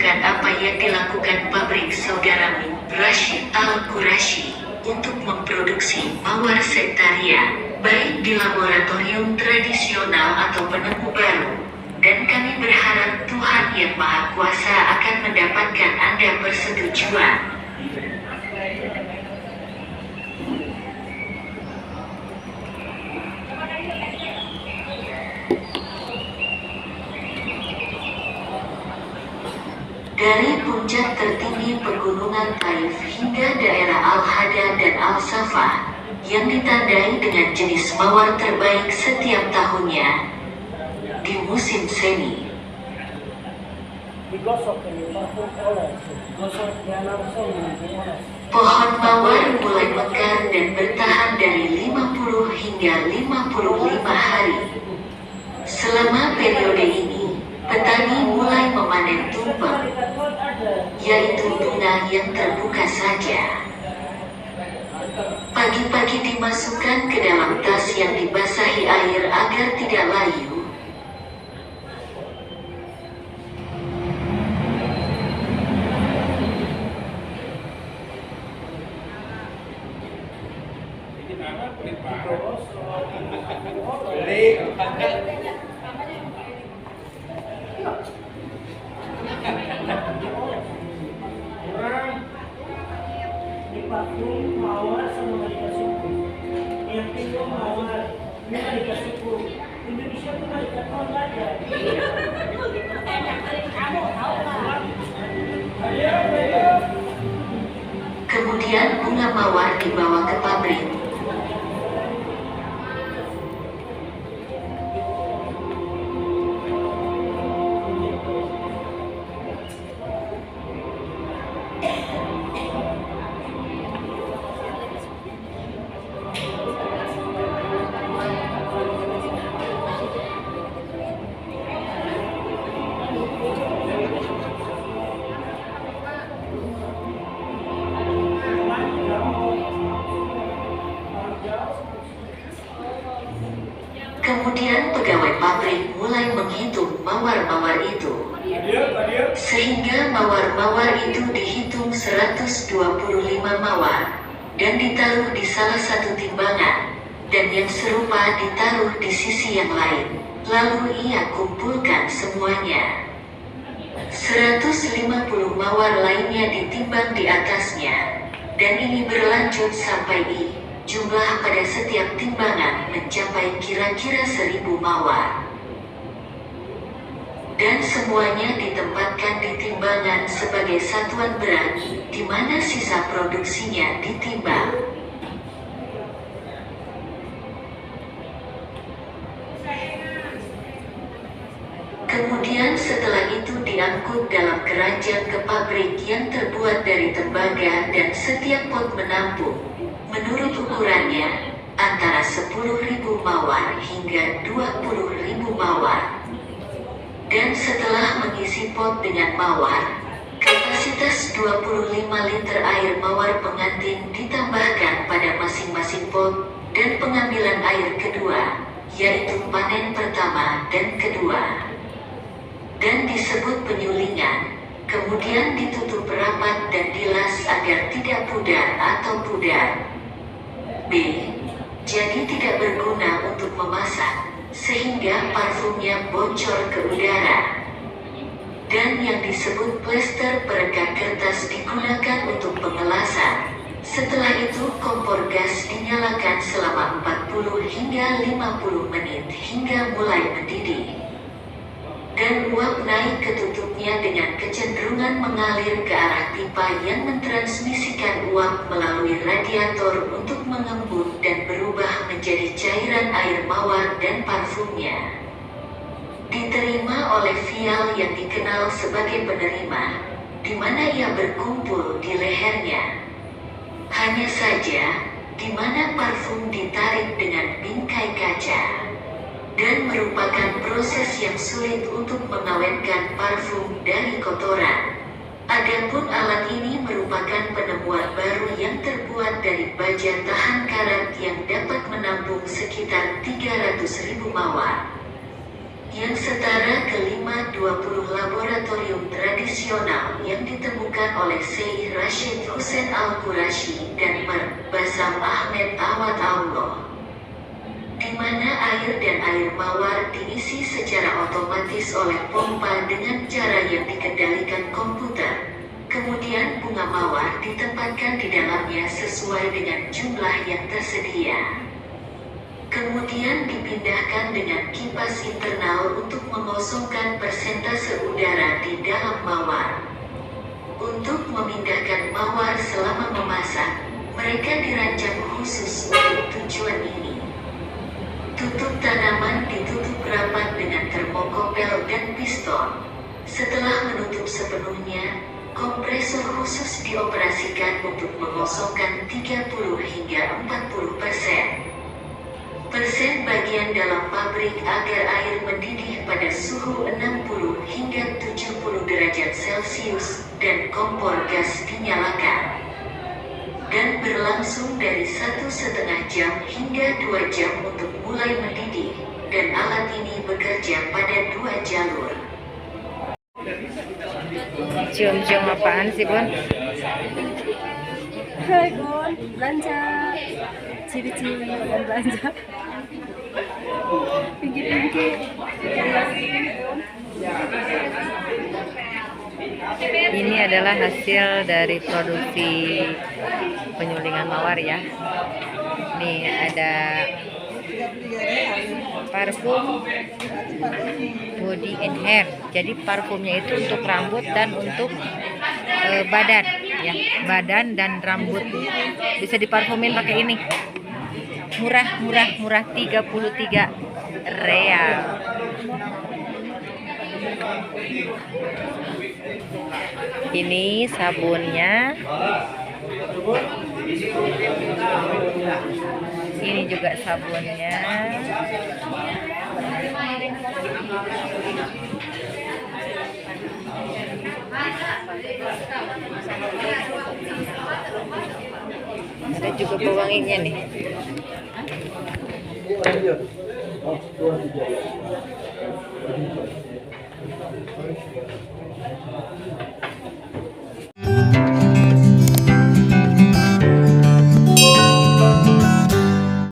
menceritakan apa yang dilakukan pabrik saudaramu, Rashid Al-Qurashi, untuk memproduksi mawar sektaria, baik di laboratorium tradisional atau penemu baru. Dan kami berharap Tuhan Yang Maha Kuasa akan mendapatkan Anda persetujuan. Dari puncak tertinggi pegunungan Taif hingga daerah Al-Hada dan Al-Safa, yang ditandai dengan jenis mawar terbaik setiap tahunnya di musim semi. Pohon mawar mulai mekar dan bertahan dari 50 hingga 55 hari. Selama periode ini, petani mulai memanen tumpeng, yaitu bunga yang terbuka saja. Pagi-pagi dimasukkan ke dalam tas yang dibasahi air agar tidak layu. Kemudian bunga mawar dibawa ke pabrik. Kemudian pegawai pabrik mulai menghitung mawar-mawar itu, sehingga mawar-mawar itu dihitung 125 mawar, dan ditaruh di salah satu timbangan, dan yang serupa ditaruh di sisi yang lain. Lalu ia kumpulkan semuanya. 150 mawar lainnya ditimbang di atasnya, dan ini berlanjut sampai jumlah pada setiap timbangan mencapai kira-kira 1000 mawar. Dan semuanya ditempatkan di timbangan sebagai satuan berat, di mana sisa produksinya ditimbang. Kemudian setelah itu diangkut dalam keranjang ke pabrik yang terbuat dari tembaga, dan setiap pot menampung, menurut ukurannya, antara 10.000 mawar hingga 20.000 mawar. Dan setelah mengisi pot dengan mawar, kapasitas 25 liter air mawar pengantin ditambahkan pada masing-masing pot, dan pengambilan air kedua, yaitu panen pertama dan kedua. Dan disebut penyulingan, kemudian ditutup rapat dan dilas agar tidak pudar atau pudar. B. Jadi tidak berguna untuk memasak, sehingga parfumnya bocor ke udara. Dan yang disebut plester perekat kertas digunakan untuk pengelasan. Setelah itu kompor gas dinyalakan selama 40 hingga 50 menit hingga mulai mendidih. Dan uap naik ke tutupnya dengan kecenderungan mengalir ke arah pipa yang mentransmisikan uap melalui radiator untuk mengembun dan berubah menjadi cairan air mawar dan parfumnya. Diterima oleh vial yang dikenal sebagai penerima, di mana ia berkumpul di lehernya. Hanya saja, di mana parfum ditarik dengan bingkai kaca. Dan merupakan proses yang sulit untuk mengawetkan parfum dari kotoran. Adapun alat ini merupakan penemuan baru yang terbuat dari baja tahan karat yang dapat menampung sekitar 300.000 mawar, yang setara ke 20 laboratorium tradisional fungsional yang ditemukan oleh Syekh Rashid Hussein Al-Qurashi dan Mir Basam Ahmed Awad Allah, di mana air dan air mawar diisi secara otomatis oleh pompa dengan cara yang dikendalikan komputer. Kemudian bunga mawar ditempatkan di dalamnya sesuai dengan jumlah yang tersedia. Kemudian dipindahkan dengan kipas internal untuk mengosongkan persentase udara di dalam mawar. Untuk memindahkan mawar selama memasak, mereka dirancang khusus untuk tujuan ini. Tutup tanaman ditutup rapat dengan termokopel dan piston. Setelah menutup sepenuhnya, kompresor khusus dioperasikan untuk mengosongkan 30 hingga 40% bagian dalam pabrik agar air mendidih pada suhu 60 hingga 70 derajat Celcius dan kompor gas dinyalakan. Dan berlangsung dari 1,5 jam hingga 2 jam untuk mulai mendidih, dan alat ini bekerja pada 2 jalur. Cium-cium apaan sih, Bun? Hai Bun, belanja. Ciwi-ciwi dan belanja. Pinggir-pinggir. Ini adalah hasil dari produksi penyulingan mawar ya. Nih ada parfum body and hair. Jadi parfumnya itu untuk rambut dan untuk badan ya, badan dan rambut. Bisa diparfumin pakai ini. Murah 33 real. Ini sabunnya. Ini juga sabunnya. Ada juga pewanginya nih.